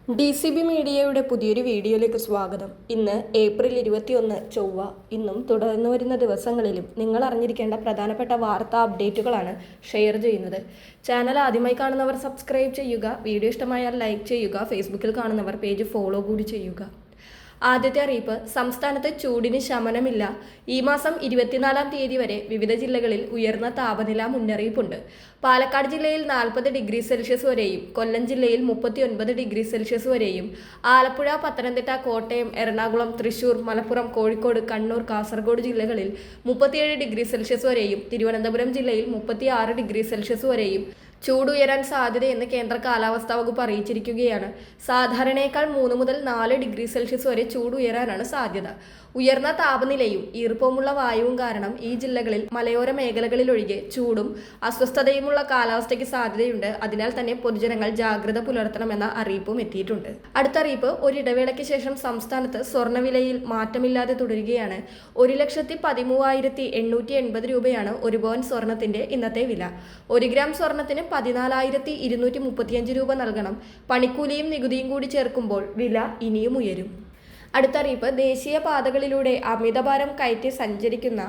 DCB മീഡിയയുടെ പുതിയൊരു വീഡിയോയിലേക്ക് സ്വാഗതം. ഇന്ന് ഏപ്രിൽ 21 ചൊവ്വ. ഇന്നും തുടർന്നു വരുന്ന ദിവസങ്ങളിലും നിങ്ങൾ അറിഞ്ഞിരിക്കേണ്ട പ്രധാനപ്പെട്ട വാർത്താ അപ്ഡേറ്റുകളാണ് ഷെയർ ചെയ്യുന്നത്. ചാനൽ ആദ്യമായി കാണുന്നവർ സബ്സ്ക്രൈബ് ചെയ്യുക, വീഡിയോ ഇഷ്ടമായാൽ ലൈക്ക് ചെയ്യുക, ഫേസ്ബുക്കിൽ കാണുന്നവർ പേജ് ഫോളോ കൂടി ചെയ്യുക. ആദ്യത്തെ അറിയിപ്പ്, സംസ്ഥാനത്ത് ചൂടിന് ശമനമില്ല. ഈ മാസം 24-ാം തീയതി വരെ വിവിധ ജില്ലകളിൽ ഉയർന്ന താപനില മുന്നറിയിപ്പുണ്ട്. പാലക്കാട് ജില്ലയിൽ 40 ഡിഗ്രി സെൽഷ്യസ് വരെയും, കൊല്ലം ജില്ലയിൽ 39 ഡിഗ്രി സെൽഷ്യസ് വരെയും, ആലപ്പുഴ, പത്തനംതിട്ട, കോട്ടയം, എറണാകുളം, തൃശൂർ, മലപ്പുറം, കോഴിക്കോട്, കണ്ണൂർ, കാസർഗോഡ് ജില്ലകളിൽ 37 ഡിഗ്രി സെൽഷ്യസ് വരെയും, തിരുവനന്തപുരം ജില്ലയിൽ 36 ഡിഗ്രി സെൽഷ്യസ് വരെയും ചൂട് ഉയരാൻ സാധ്യതയെന്ന് കേന്ദ്ര കാലാവസ്ഥാ വകുപ്പ് അറിയിച്ചിരിക്കുകയാണ്. സാധാരണയേക്കാൾ 3 മുതൽ 4 ഡിഗ്രി സെൽഷ്യസ് വരെ ചൂട് ഉയരാനാണ് സാധ്യത. ഉയർന്ന താപനിലയും ഈർപ്പമുള്ള വായുവും കാരണം ഈ ജില്ലകളിൽ മലയോര മേഖലകളിലൊഴികെ ചൂടും അസ്വസ്ഥതയുമുള്ള കാലാവസ്ഥയ്ക്ക് സാധ്യതയുണ്ട്. അതിനാൽ തന്നെ പൊതുജനങ്ങൾ ജാഗ്രത പുലർത്തണമെന്ന അറിയിപ്പും എത്തിയിട്ടുണ്ട്. അടുത്ത അറിയിപ്പ്, ഒരിടവേളയ്ക്ക് ശേഷം സംസ്ഥാനത്ത് സ്വർണ്ണവിലയിൽ മാറ്റമില്ലാതെ തുടരുകയാണ്. 1,13,880 രൂപയാണ് ഒരു പവൻ സ്വർണത്തിന്റെ ഇന്നത്തെ വില. 1 ഗ്രാം സ്വർണത്തിന് 14,235 രൂപ നൽകണം. പണിക്കൂലിയും നികുതിയും കൂടി ചേർക്കുമ്പോൾ വില ഇനിയും ഉയരും. അടുത്ത അറിയിപ്പ്, ദേശീയ പാതകളിലൂടെ അമിതഭാരം കയറ്റി സഞ്ചരിക്കുന്ന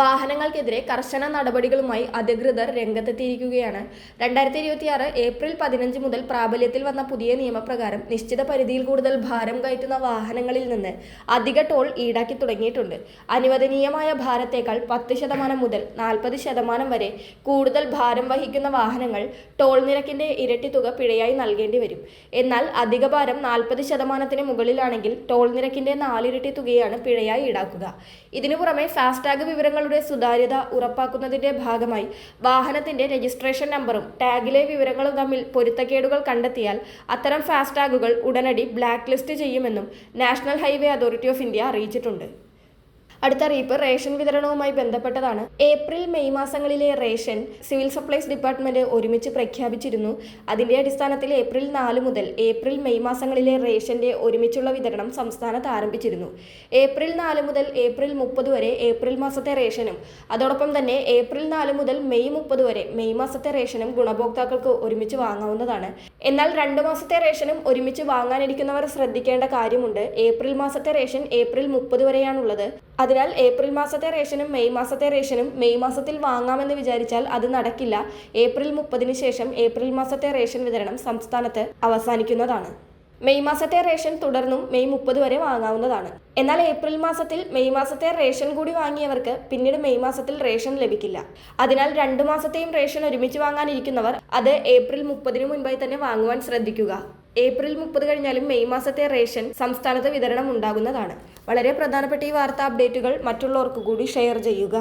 വാഹനങ്ങൾക്കെതിരെ കർശന നടപടികളുമായി അധികൃതർ രംഗത്തെത്തിയിരിക്കുകയാണ്. 2026 ഏപ്രിൽ 15 മുതൽ പ്രാബല്യത്തിൽ വന്ന പുതിയ നിയമപ്രകാരം നിശ്ചിത പരിധിയിൽ കൂടുതൽ ഭാരം കയറ്റുന്ന വാഹനങ്ങളിൽ നിന്ന് അധിക ടോൾ ഈടാക്കി തുടങ്ങിയിട്ടുണ്ട്. അനുവദനീയമായ ഭാരത്തേക്കാൾ 10% മുതൽ 40% വരെ കൂടുതൽ ഭാരം വഹിക്കുന്ന വാഹനങ്ങൾ ടോൾ നിരക്കിന്റെ ഇരട്ടി തുക പിഴയായി നൽകേണ്ടി വരും. എന്നാൽ അധിക ഭാരം 40% മുകളിലാണെങ്കിൽ ടോൾ നിരക്കിന്റെ 4 ഇരട്ടി തുകയാണ് പിഴയായി ഈടാക്കുക. ഇതിനു പുറമെ ഫാസ്ടാഗ് വിവരങ്ങളുടെ സുതാര്യത ഉറപ്പാക്കുന്നതിന്റെ ഭാഗമായി വാഹനത്തിന്റെ രജിസ്ട്രേഷൻ നമ്പറും ടാഗിലെ വിവരങ്ങളും തമ്മിൽ പൊരുത്തക്കേടുകൾ കണ്ടെത്തിയാൽ അത്തരം ഫാസ്ടാഗുകൾ ഉടനടി ബ്ലാക്ക് ലിസ്റ്റ് ചെയ്യുമെന്നും national highway authority of India അറിയിച്ചിട്ടുണ്ട്. അടുത്ത അറിയിപ്പ്, റേഷൻ വിതരണവുമായി ബന്ധപ്പെട്ടതാണ്. ഏപ്രിൽ മെയ് മാസങ്ങളിലെ റേഷൻ സിവിൽ സപ്ലൈസ് ഡിപ്പാർട്ട്മെന്റ് ഒരുമിച്ച് പ്രഖ്യാപിച്ചിരുന്നു. അതിന്റെ അടിസ്ഥാനത്തിൽ ഏപ്രിൽ 4 മുതൽ ഏപ്രിൽ മെയ് മാസങ്ങളിലെ റേഷന്റെ ഒരുമിച്ചുള്ള വിതരണം സംസ്ഥാനത്ത് ആരംഭിച്ചിരുന്നു. ഏപ്രിൽ 4 മുതൽ ഏപ്രിൽ 30 വരെ ഏപ്രിൽ മാസത്തെ റേഷനും അതോടൊപ്പം തന്നെ ഏപ്രിൽ 4 മുതൽ മെയ് 30 വരെ മെയ് മാസത്തെ റേഷനും ഗുണഭോക്താക്കൾക്ക് ഒരുമിച്ച് വാങ്ങാവുന്നതാണ്. എന്നാൽ 2 മാസത്തെ റേഷനും ഒരുമിച്ച് വാങ്ങാനിരിക്കുന്നവർ ശ്രദ്ധിക്കേണ്ട കാര്യമുണ്ട്. ഏപ്രിൽ മാസത്തെ റേഷൻ ഏപ്രിൽ 30 വരെയാണുള്ളത്. അതിനാൽ ഏപ്രിൽ മാസത്തെ റേഷനും മെയ് മാസത്തെ റേഷനും മെയ് മാസത്തിൽ വാങ്ങാമെന്ന് വിചാരിച്ചാൽ അത് നടക്കില്ല. ഏപ്രിൽ 30-ന് ശേഷം ഏപ്രിൽ മാസത്തെ റേഷൻ വിതരണം സംസ്ഥാനത്ത് അവസാനിക്കുന്നതാണ്. മെയ് മാസത്തെ റേഷൻ തുടർന്നും മെയ് 30 വരെ വാങ്ങാവുന്നതാണ്. എന്നാൽ ഏപ്രിൽ മാസത്തിൽ മെയ് മാസത്തെ റേഷൻ കൂടി വാങ്ങിയവർക്ക് പിന്നീട് മെയ് മാസത്തിൽ റേഷൻ ലഭിക്കില്ല. അതിനാൽ 2 മാസത്തെയും റേഷൻ ഒരുമിച്ച് വാങ്ങാനിരിക്കുന്നവർ അത് ഏപ്രിൽ 30-ന് മുൻപായി തന്നെ വാങ്ങുവാൻ ശ്രദ്ധിക്കുക. ഏപ്രിൽ 30 കഴിഞ്ഞാലും മെയ് മാസത്തെ റേഷൻ സംസ്ഥാനത്ത് വിതരണം ഉണ്ടാകുന്നതാണ്. വളരെ പ്രധാനപ്പെട്ട ഈ വാർത്താ അപ്ഡേറ്റുകൾ മറ്റുള്ളവർക്ക് കൂടി ഷെയർ ചെയ്യുക.